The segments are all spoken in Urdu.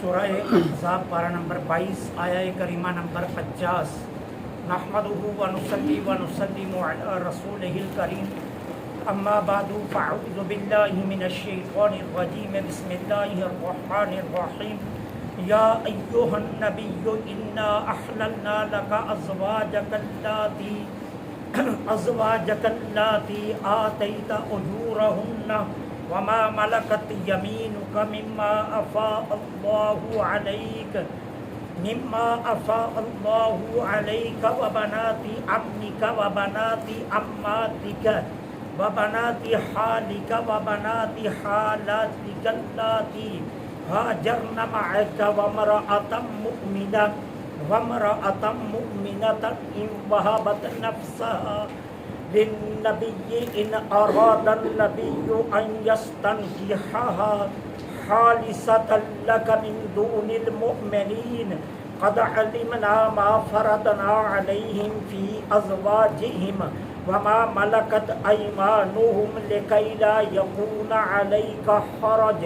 سورہ احزاب پارہ نمبر 22 آیہ کریمہ نمبر 50 نحمدہ ونصلی ونسلم علی رسولہ الکریم اما بعد فاعوذ باللہ من الشیطان الرجیم بسم اللہ الرحمن الرحیم یا ایہا النبی انا احللنا لک ازواجک اللاتی آتیت اجورہن وما ملكت يمينك مما أفاء الله عليك وبنات عمك وبنات عماتك وبنات خالك وبنات خالاتك اللاتي هاجرن معك وامرأة مؤمنة إن وهبت نفسها للنبي إن أراد النبي أن يستنكحها خالصة لك من دون المؤمنين قد علمنا ما فرضنا عليهم في أزواجهم وما ملكت أيمانهم لكي لا يكون عليك حرج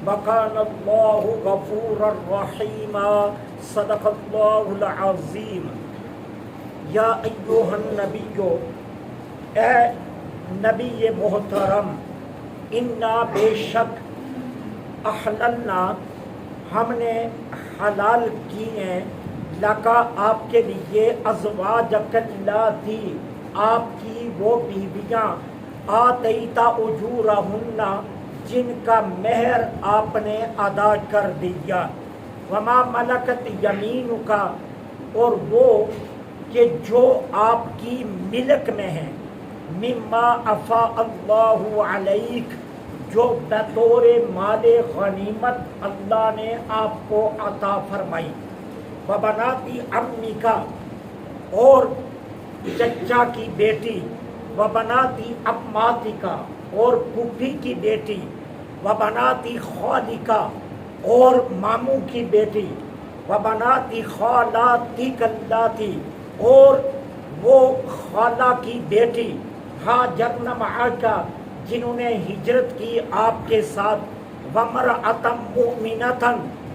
وكان الله غفورا رحيما صدق الله العظيم يا أيها النبي اے نبی محترم انا بے شک احللنا ہم نے حلال کی ہیں لکا آپ کے لیے ازواجک اللاتی آپ کی وہ بیویاں آتیتا اجورہن جن کا مہر آپ نے ادا کر دیا وما ملکت یمینک اور وہ کہ جو آپ کی ملک میں ہیں مما افاء اللہ علیک جو بطور مال غنیمت اللہ نے آپ کو عطا فرمائی وبناتی عمیکا اور چچا کی بیٹی وبناتی عماتکا اور پھوپھی کی بیٹی وبناتی خالکا اور ماموں کی بیٹی وبناتی خالاتک اللاتی اور وہ خالہ کی بیٹی ہاجرن معک جنہوں نے ہجرت کی آپ کے ساتھ وامرأۃ مؤمنۃ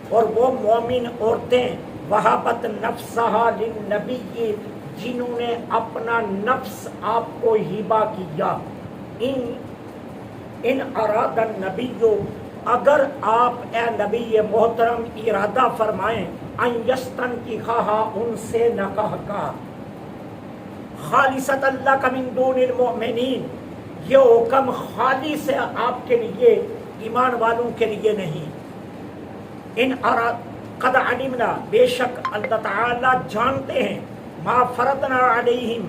اور وہ مومن عورتیں وہبت نفسہا للنبی جنہوں نے اپنا نفس آپ کو ہبہ کیا ان اراد النبی اگر آپ اے نبی محترم ارادہ فرمائیں ان یستنکحھا ان سے نکاح کا خالصۃ لک من دون المؤمنین یہ حکم خالص ہے آپ کے لیے ایمان والوں کے لیے نہیں ان اراد قد علمنا بے شک اللہ تعالی جانتے ہیں ما فرضنا علیہم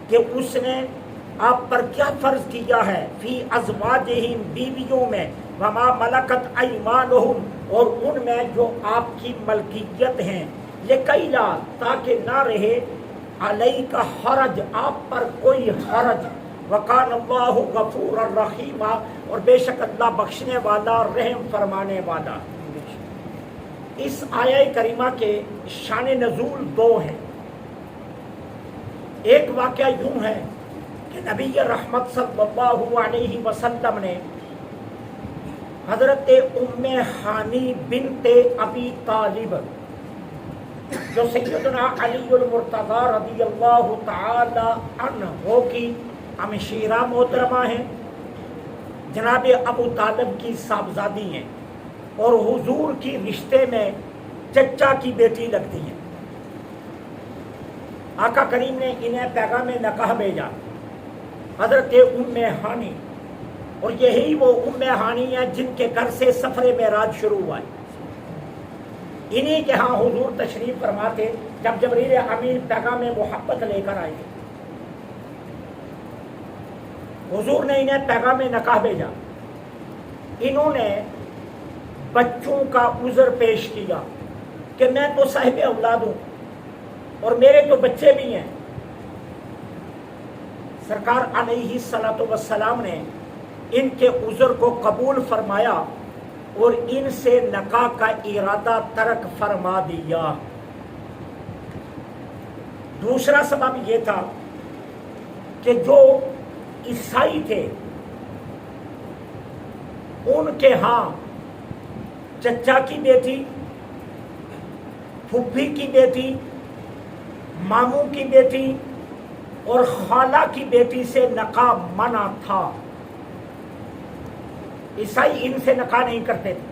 کہ اس نے آپ پر کیا فرض کیا ہے فی ازواجہم بیویوں میں وما ملکت ایمانہم اور ان میں جو آپ کی ملکیت ہیں لکی لا تاکہ نہ رہے علیک حرج آپ پر کوئی حرج وکان اللہ غفور الرحیم اور بے شک اللہ بخشنے والا رحم فرمانے والا۔ اس آیہ کریمہ کے شان نزول دو ہیں۔ ایک واقعہ یوں ہے کہ نبی رحمت صلی اللہ علیہ وسلم نے حضرت ام ہانی بنت ابی طالب جو سیدنا علی المرتضی رضی اللہ تعالی عنہ کی ہمشیرہ محترمہ ہیں، جناب ابو طالب کی صاحبزادی ہیں اور حضور کی رشتے میں چچا کی بیٹی لگتی ہیں۔ آقا کریم نے انہیں پیغام نکاح بھیجا حضرت ام ہانی، اور یہی وہ ام ہانی ہے جن کے گھر سے سفر معراج شروع ہوا ہے۔ انہی کے ہاں حضور تشریف فرما تھے جب جبریل امین پیغام محبت لے کر آئے۔ حضور نے انہیں پیغام نکاح بھیجا، انہوں نے بچوں کا عذر پیش کیا کہ میں تو صاحب اولاد ہوں اور میرے تو بچے بھی ہیں۔ سرکار علیہ الصلوۃ والسلام نے ان کے عذر کو قبول فرمایا اور ان سے نکاح کا ارادہ ترک فرما دیا۔ دوسرا سبب یہ تھا کہ جو عیسائی تھے ان کے ہاں چچا کی بیٹی پھپھی کی بیٹی، ماموں کی بیٹی اور خالہ کی بیٹی سے نکاح منع تھا۔ عیسائی ان سے نکاح نہیں کرتے تھے،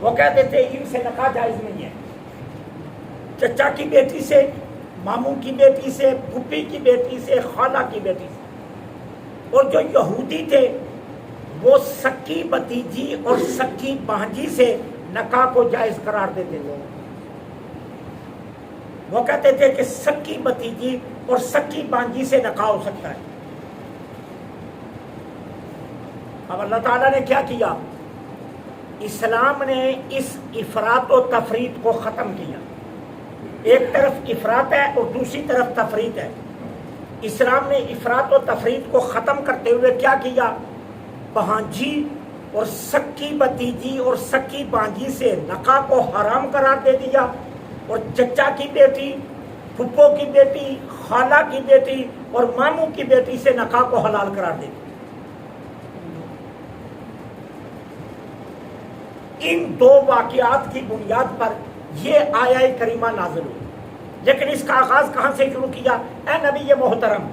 وہ کہتے تھے ان سے نکاح جائز نہیں ہے۔ چچا کی بیٹی سے، ماموں کی بیٹی سے، پھپھی کی بیٹی سے، خالہ کی بیٹی سے۔ اور جو یہودی تھے وہ سکی بھتیجی اور سکی بھانجی سے نکاح کو جائز قرار دیتے تھے۔ وہ کہتے تھے کہ سکی بھتیجی اور سکی بھانجی سے نکاح ہو سکتا ہے۔ اب اللہ تعالیٰ نے کیا کیا؟ اسلام نے اس افراط و تفریط کو ختم کیا۔ ایک طرف افراط ہے اور دوسری طرف تفریط ہے۔ اسلام نے افراط و تفریط کو ختم کرتے ہوئے کیا کیا؟ بھانجی اور سکی بھتیجی اور سکی بھانجی سے نکاح کو حرام قرار دے دیا، اور چچا کی بیٹی، پھپھو کی بیٹی، خالہ کی بیٹی اور ماموں کی بیٹی سے نکاح کو حلال قرار دے دیا۔ ان دو واقعات کی بنیاد پر یہ آیہ کریمہ نازل ہوئی۔ لیکن اس کا آغاز کہاں سے شروع کیا؟ اے نبی محترم،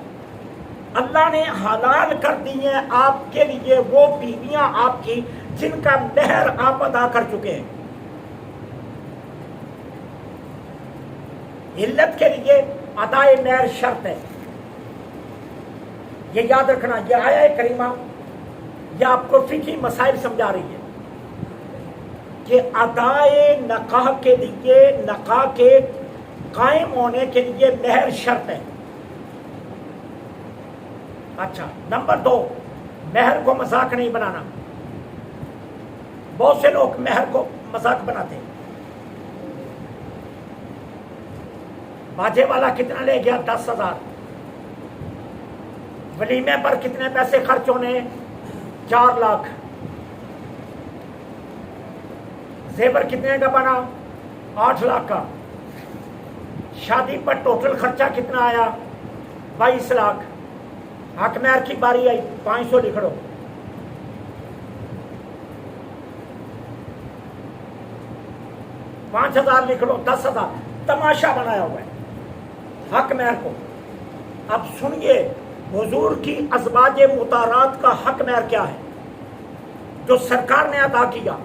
اللہ نے حلال کر دی ہیں آپ کے لیے وہ بیویاں آپ کی جن کا مہر آپ ادا کر چکے ہیں۔ علت کے لیے ادائے مہر شرط ہے، یہ یاد رکھنا۔ یہ آیہ کریمہ یہ آپ کو فقہی مسائل سمجھا رہی ہے کہ ادائے نکاح کے لیے، نکاح کے قائم ہونے کے لیے مہر شرط ہے۔ اچھا، نمبر 2، مہر کو مذاق نہیں بنانا۔ بہت سے لوگ مہر کو مذاق بناتے ہیں۔ باجے والا کتنا لے گیا؟ 10,000۔ ولیمے پر کتنے پیسے خرچ ہونے؟ 4 لاکھ۔ زیور کتنے کا بنا؟ 8 لاکھ کا۔ شادی پر ٹوٹل خرچہ کتنا آیا؟ 22 لاکھ۔ حق مہر کی باری آئی، 500 لکھ لو۔ $5,000 لکھ لو، 10,000۔ تماشا بنایا ہوا ہے حق مہر کو۔ اب سنیے حضور کی ازواج مطہرات کا حق مہر کیا ہے جو سرکار نے ادا کیا،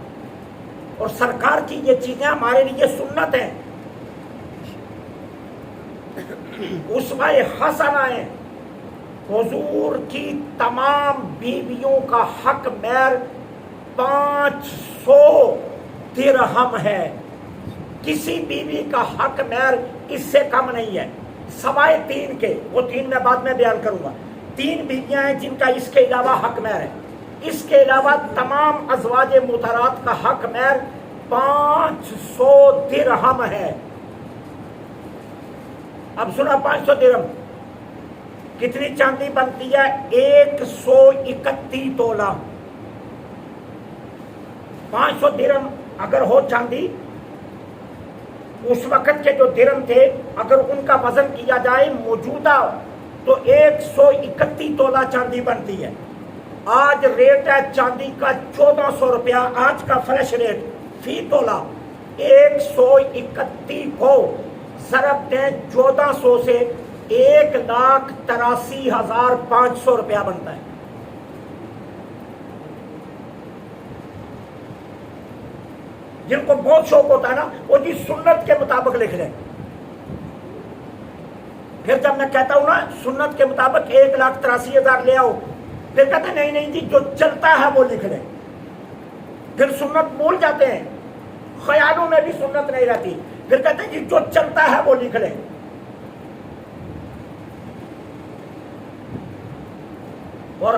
اور سرکار کی یہ چیزیں ہمارے لیے سنت ہیں، اسوہ حسنہ ہیں۔ حضور کی تمام بیویوں کا حق مہر 500 درہم ہے۔ کسی بیوی کا حق مہر اس سے کم نہیں ہے، سوائے 3 کے، وہ 3 میں بعد میں بیان کروں گا۔ 3 بیویاں ہیں جن کا اس کے علاوہ حق مہر ہے۔ اس کے علاوہ تمام ازواج مطہرات کا حق مہر 500 درہم ہے۔ اب سنا، 500 درہم کتنی چاندی بنتی ہے؟ 131 تولہ۔ 500 درہم اگر ہو چاندی، اس وقت کے جو درہم تھے اگر ان کا وزن کیا جائے موجودہ تو 131 تولہ چاندی بنتی ہے۔ آج ریٹ ہے چاندی کا 1400 روپیہ، آج کا فریش ریٹ فی تولہ۔ 131 کو ضرب دیں 1400 سے، 1,83,500 روپیہ بنتا ہے۔ جن کو بہت شوق ہوتا ہے نا، وہ جی سنت کے مطابق لکھ لیں۔ پھر جب میں کہتا ہوں نا سنت کے مطابق 1,83,000 لے آؤ، پھر کہتے ہیں نہیں نہیں جی جو چلتا ہے وہ لکھ لیں۔ پھر سنت بھول جاتے ہیں، خیالوں میں بھی سنت نہیں رہتی، پھر کہتے ہیں جی جو چلتا ہے وہ لکھ لیں۔ اور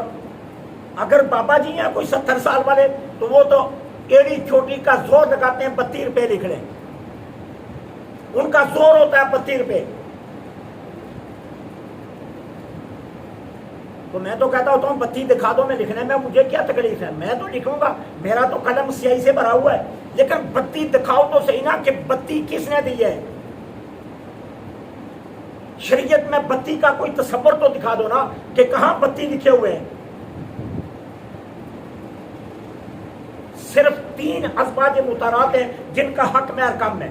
اگر بابا جی ہیں کوئی 70 سال والے تو وہ تو ایڑی چھوٹی کا زور لگاتے ہیں، 32 روپے لکھ لیں۔ ان کا زور ہوتا ہے 32 روپے۔ تو میں تو کہتا ہوتا ہوں 32 دکھا دو میں لکھنے میں، مجھے کیا تکلیف ہے، میں تو لکھوں گا، میرا تو قلم سیاہی سے بھرا ہوا ہے۔ لیکن 32 دکھاؤ تو صحیح نا کہ 32 کس نے دی ہے؟ شریعت میں 32 کا کوئی تصور تو دکھا دو نا کہ کہاں 32 لکھے ہوئے ہیں۔ صرف 3 ازواج مطہرات ہیں جن کا حق مہر کم ہے۔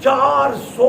400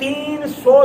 300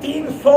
300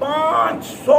500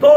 2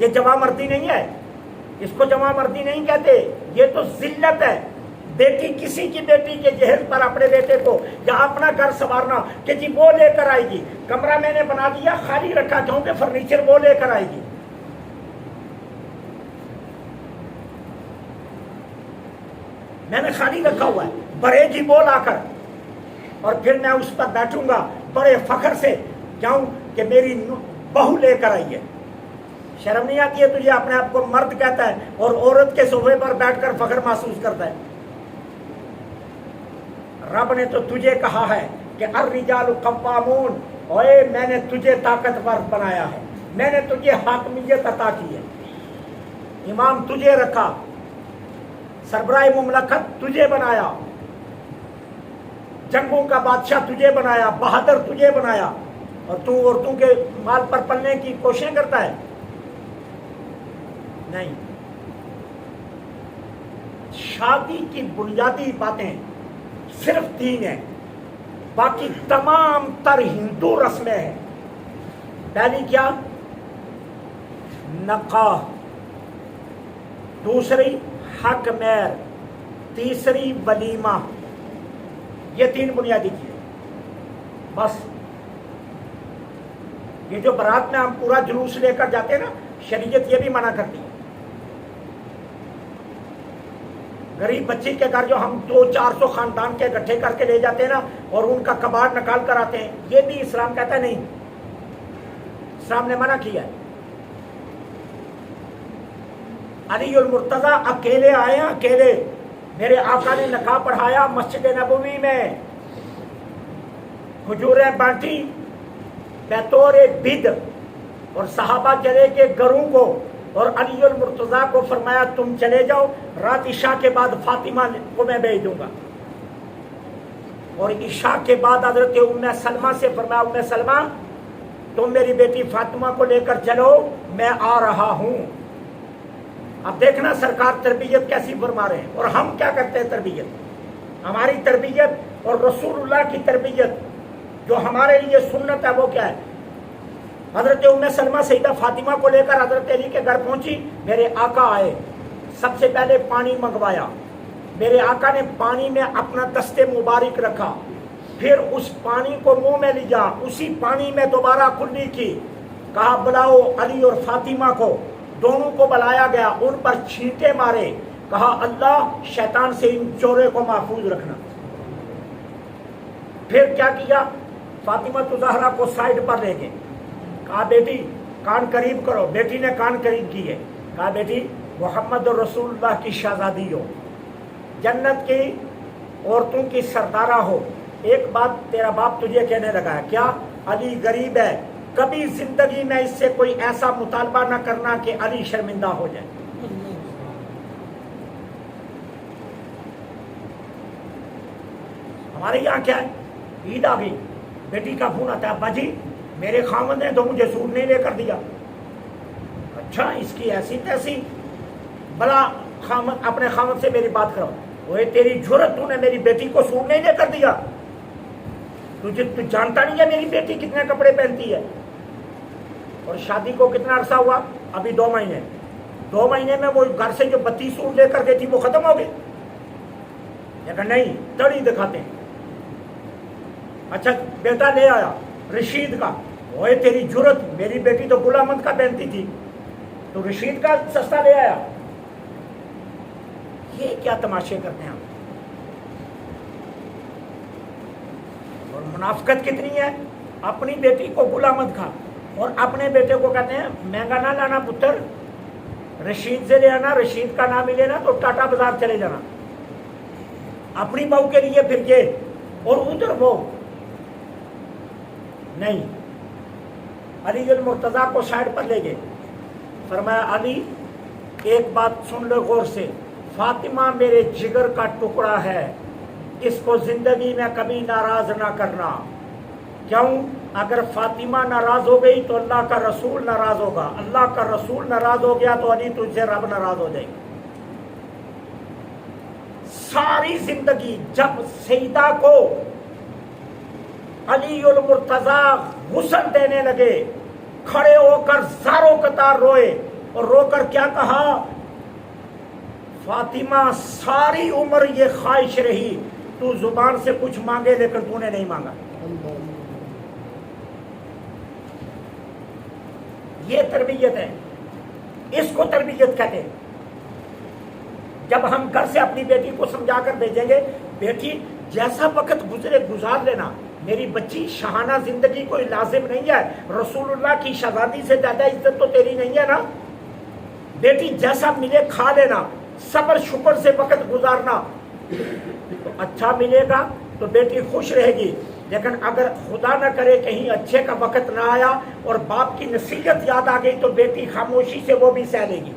یہ جواں مردی نہیں ہے، اس کو جواں مردی نہیں کہتے، یہ تو ذلت ہے۔ بیٹی کسی کی بیٹی کے جہیز پر اپنے بیٹے کو یا اپنا گھر سنوارنا کہ جی وہ لے کر آئے گی، کمرہ میں نے بنا دیا خالی رکھا کیونکہ فرنیچر وہ لے کر آئے گی۔ میں نے خالی رکھا ہوا ہے، بڑے جی وہ لا کر، اور پھر میں اس پر بیٹھوں گا بڑے فخر سے، کیوں کہ میری بہو لے کر آئی ہے۔ شرم نہیں آتی ہے تجھے؟ اپنے آپ کو مرد کہتا ہے اور عورت کے صوفے پر بیٹھ کر فخر محسوس کرتا ہے۔ رب نے تو تجھے کہا ہے کہ الرجال قوامون، اوے میں نے تجھے طاقتور بنایا ہے، میں نے تجھے حاکمیت عطا کی ہے، امام تجھے رکھا، سربراہ مملکت تجھے بنایا، جنگوں کا بادشاہ تجھے بنایا، بہادر تجھے بنایا، اور تو عورتوں کے مال پر پلنے کی کوششیں کرتا ہے؟ نہیں۔ شادی کی بنیادی باتیں صرف 3 ہیں، باقی تمام تر ہندو رسمیں ہیں۔ پہلی کیا؟ نکاح، دوسری حق مہر، تیسری ولیمہ، یہ 3 بنیادی چیزیں بس۔ یہ جو برات میں ہم پورا جلوس لے کر جاتے ہیں نا، شریعت یہ بھی منع کرتی ہے۔ غریب بچی کے گھر جو ہم 200-400 خاندان کے اکٹھے کر کے لے جاتے ہیں نا، اور ان کا کباڑ نکال کر آتے ہیں، یہ بھی اسلام کہتا ہے نہیں، اسلام نے منع کیا ہے۔ علی المرتضیٰ اکیلے آئے ہیں، اکیلے، میرے آقا نے نکاح پڑھایا مسجد نبوی میں، کھجوریں بانٹی بطور بد، اور صحابہ چلے کے گھروں کو، اور علی المرتضیٰ کو فرمایا تم چلے جاؤ، رات عشاء کے بعد فاطمہ کو میں بھیج دوں گا۔ اور عشاء کے بعد حضرت ام سلمہ سے فرمایا ام سلمہ تم میری بیٹی فاطمہ کو لے کر چلو، میں آ رہا ہوں۔ اب دیکھنا سرکار تربیت کیسی فرما رہے ہیں، اور ہم کیا کرتے ہیں تربیت؟ ہماری تربیت اور رسول اللہ کی تربیت جو ہمارے لیے سنت ہے وہ کیا ہے؟ حضرت ام سلمہ سیدہ فاطمہ کو لے کر حضرت علی کے گھر پہنچی، میرے آقا آئے، سب سے پہلے پانی منگوایا، میرے آقا نے پانی میں اپنا دست مبارک رکھا، پھر اس پانی کو منہ میں لیا، اسی پانی میں دوبارہ کلی کی، کہا بلاؤ علی اور فاطمہ کو، دونوں کو بلایا گیا، ان پر چھینٹے مارے، کہا اللہ شیطان سے ان چورے کو محفوظ رکھنا۔ پھر کیا کیا؟ فاطمہ زہرا کو سائڈ پر لے گئے، کہا بیٹی کان قریب کرو، بیٹی نے کان قریب کی ہے، کہا بیٹی محمد رسول اللہ کی شہزادی ہو، جنت کی عورتوں کی سردارہ ہو، ایک بات تیرا باپ تجھے کہنے لگا ہے، کیا؟ علی غریب ہے، کبھی زندگی میں اس سے کوئی ایسا مطالبہ نہ کرنا کہ علی شرمندہ ہو جائے۔ ہمارے یہاں کیا ہے؟ عید آ گئی، بیٹی کا فون آتا ہے، ابا جی میرے خامد نے تو مجھے سوٹ نہیں لے کر دیا۔ اچھا اس کی ایسی تیسی، بلا خامد اپنے خامد سے میری بات کرو، وہ تیری جرت، تو نے میری بیٹی کو سوٹ نہیں لے کر دیا، تو جانتا نہیں ہے میری بیٹی کتنے کپڑے پہنتی ہے۔ اور شادی کو کتنا عرصہ ہوا؟ ابھی 2 مہینے، 2 مہینے میں وہ گھر سے جو 32 سوٹ لے کر گئی تھی وہ ختم ہو گئے؟ لیکن نہیں، تڑی دکھاتے ہیں۔ اچھا بیٹا لے آیا رشید کا، وہ تیری جرت، میری بیٹی تو گل احمد کا پہنتی تھی، تو رشید کا سستا لے آیا۔ یہ کیا تماشے کرتے ہیں ہم؟ اور منافقت کتنی ہے، اپنی بیٹی کو گل احمد کا، اور اپنے بیٹے کو کہتے ہیں مہنگا نہ لانا پتر، رشید سے لے آنا، رشید کا نام ملے نا تو ٹاٹا بازار چلے جانا، اپنی بہو کے لیے پھر یہ، اور ادھر وہ نہیں۔ علی المرتضیٰ کو سائڈ پر لے گئے، فرمایا علی ایک بات سن لو غور سے، فاطمہ میرے جگر کا ٹکڑا ہے، اس کو زندگی میں کبھی ناراض نہ کرنا، کیوں؟ اگر فاطمہ ناراض ہو گئی تو اللہ کا رسول ناراض ہوگا، اللہ کا رسول ناراض ہو گیا تو علی تجھ سے رب ناراض ہو جائے گا۔ ساری زندگی جب سیدہ کو علی المرتضیٰ غسل دینے لگے، کھڑے ہو کر زاروں قطار روئے، اور رو کر کیا کہا؟ فاطمہ ساری عمر یہ خواہش رہی تو زبان سے کچھ مانگے لیکن تو نے نہیں مانگا. یہ تربیت ہے، اس کو تربیت کہتے ہیں. جب ہم گھر سے اپنی بیٹی کو سمجھا کر بھیجیں گے، بیٹی جیسا وقت گزرے گزار لینا، میری بچی شاہانہ زندگی کوئی لازم نہیں ہے، رسول اللہ کی شہزادی سے زیادہ عزت تو تیری نہیں ہے نا. بیٹی جیسا ملے کھا لینا، صبر شکر سے وقت گزارنا، تو اچھا ملے گا تو بیٹی خوش رہے گی. لیکن اگر خدا نہ کرے کہیں اچھے کا وقت نہ آیا اور باپ کی نصیحت یاد آ گئی تو بیٹی خاموشی سے وہ بھی سہ لے گی.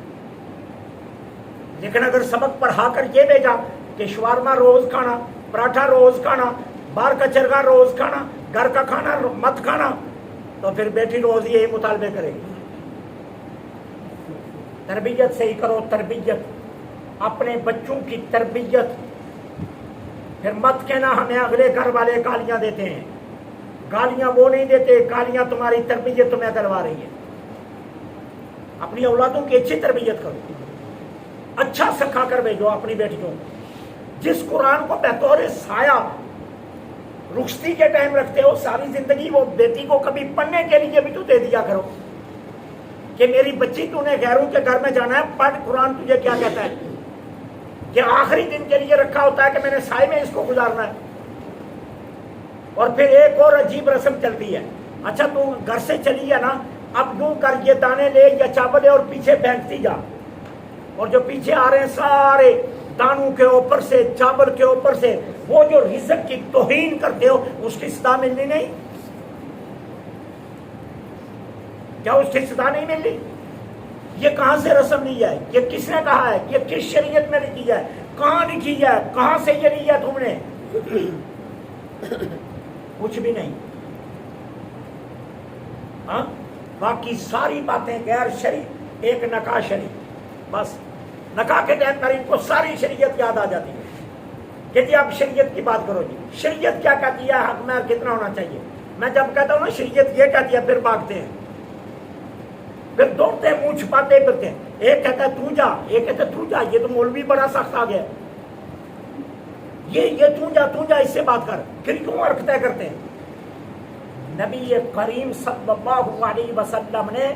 لیکن اگر سبق پڑھا کر یہ بھیجا کہ شوارما روز کھانا، پراٹھا روز کھانا، باہر کا چرگا روز کھانا، گھر کا کھانا مت کھانا، تو پھر بیٹی روز یہی مطالبے کرے گی. تربیت صحیح کرو، تربیت، اپنے بچوں کی تربیت. پھر مت کہنا ہمیں اگلے گھر والے گالیاں دیتے ہیں. گالیاں وہ نہیں دیتے، گالیاں تمہاری تربیت تمہیں دلوا رہی ہے. اپنی اولادوں کی اچھی تربیت کرو، اچھا سکھا کر بھیجو اپنی بیٹیوں کو. جس قرآن کو بطور سایہ رخصتی کے ٹائم رکھتے ہو، ساری زندگی وہ بیٹی کو کبھی پڑھنے کے لیے بھی تو دے دیا کرو کہ میری بچی تو نے غیروں کے گھر میں جانا ہے، پڑھ قرآن تجھے کیا کہتا ہے. کہ آخری دن کے لیے رکھا ہوتا ہے کہ میں نے سائے میں اس کو گزارنا ہے. اور پھر ایک اور عجیب رسم چلتی ہے، اچھا تو گھر سے چلی ہے نا، اب یوں کر یہ دانے لے یا چاول لے اور پیچھے پھینکتی جا، اور جو پیچھے آ رہے ہیں سارے دانوں کے اوپر سے، چاول کے اوپر سے، وہ جو رزق کی توہین کرتے ہو اس کی صدا ملنی نہیں؟ کیا اس کی صدا نہیں ملنی؟ یہ کہاں سے رسم لی ہے؟ یہ کس نے کہا ہے؟ یہ کس شریعت میں لکھی ہے؟ کہاں لکھی ہے؟ کہاں سے یہ لیا تم نے؟ کچھ بھی نہیں. ہاں باقی ساری باتیں غیر شرعی، ایک نکاح شرعی. بس نکاح کے ٹائم پر ان کو ساری شریعت یاد آ جاتی ہے کہ جی اب شریعت کی بات کرو. جی شریعت کیا کہتی ہے؟ حق مہر کتنا ہونا چاہیے؟ میں جب کہتا ہوں نا شریعت یہ کہتی ہے، پھر بھاگتے ہیں، پھر دوڑتے ہیں، منہ چھپاتے پھرتے ہیں. ایک کہتا ہے تو جا، ایک کہتا ہے تو جا. یہ تو مولوی بڑا سخت آ گیا، یہ تو جا اس سے بات کر. پھر کیوں عرق طے کرتے ہیں؟ نبی کریم صلی اللہ علیہ وسلم نے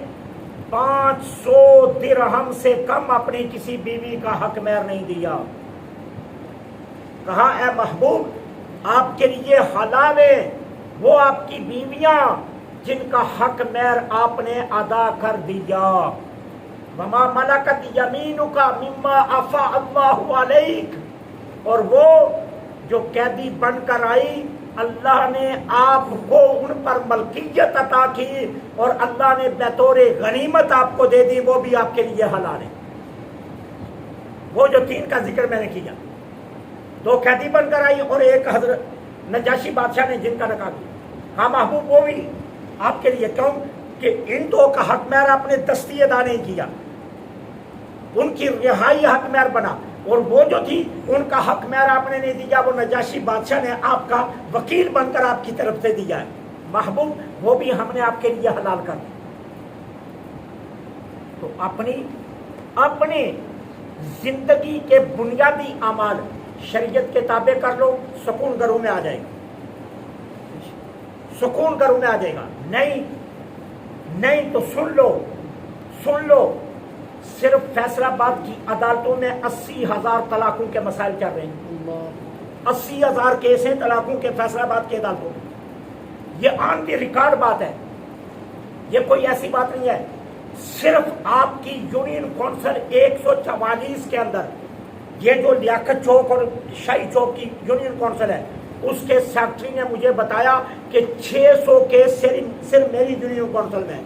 500 درہم سے کم اپنی کسی بیوی کا حق مہر نہیں دیا. کہا اے محبوب آپ کے لیے حلال ہے وہ آپ کی بیویاں جن کا حق مہر آپ نے ادا کر دیا. وما ملکت یمینک مما افاء اللہ علیک، اور وہ جو قیدی بن کر آئی اللہ نے آپ کو ان پر ملکیت عطا کی اور اللہ نے بطور غنیمت آپ کو دے دی، وہ بھی آپ کے لیے حلال ہے. وہ جو 3 کا ذکر میں نے کیا، 2 قیدی بن کر آئی اور ایک حضرت نجاشی بادشاہ نے جن کا نکاح کیا. ہاں محبوب وہ بھی آپ کے لیے. کیوں کہ ان 2 کا حق مہر آپ نے دستی ادا نہیں کیا، ان کی رہائی حق مہر بنا. اور وہ جو تھی ان کا حق مہر آپ نے نہیں دیا، وہ نجاشی بادشاہ نے آپ کا وکیل بن کر آپ کی طرف سے دیا ہے. محبوب وہ بھی ہم نے آپ کے لیے حلال کر دیا. تو اپنی زندگی کے بنیادی اعمال شریعت کے تابع کر لو، سکون گھروں میں آ جائے گا، سکون گھروں میں آ جائے گا. نہیں تو سن لو صرف فیصلہ آباد کی عدالتوں میں 80,000 طلاقوں کے مسائل چل رہے ہیں. 80,000 کیس ہیں طلاقوں کے فیصلہ آباد کی عدالتوں میں. یہ آن دی ریکارڈ بات ہے، یہ کوئی ایسی بات نہیں ہے. صرف آپ کی یونین کونسل 144 کے اندر، یہ جو لیاقت چوک اور شاہی چوک کی یونین کونسل ہے، اس کے سیکٹری نے مجھے بتایا کہ 600 کیس صرف میری یونین کونسل میں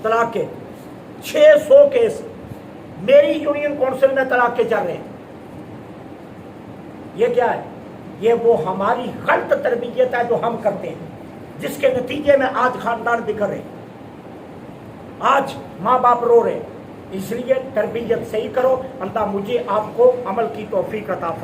طلاق کے. 600 کیس میری یونین کونسل میں طلاق کے چل رہے ہیں. یہ کیا ہے؟ یہ وہ ہماری غلط تربیت ہے جو ہم کرتے ہیں، جس کے نتیجے میں آج خاندان بکھر رہے ہیں، آج ماں باپ رو رہے ہیں. اس لیے تربیت صحیح کرو. اللہ مجھے آپ کو عمل کی توفیق عطا فرمائے.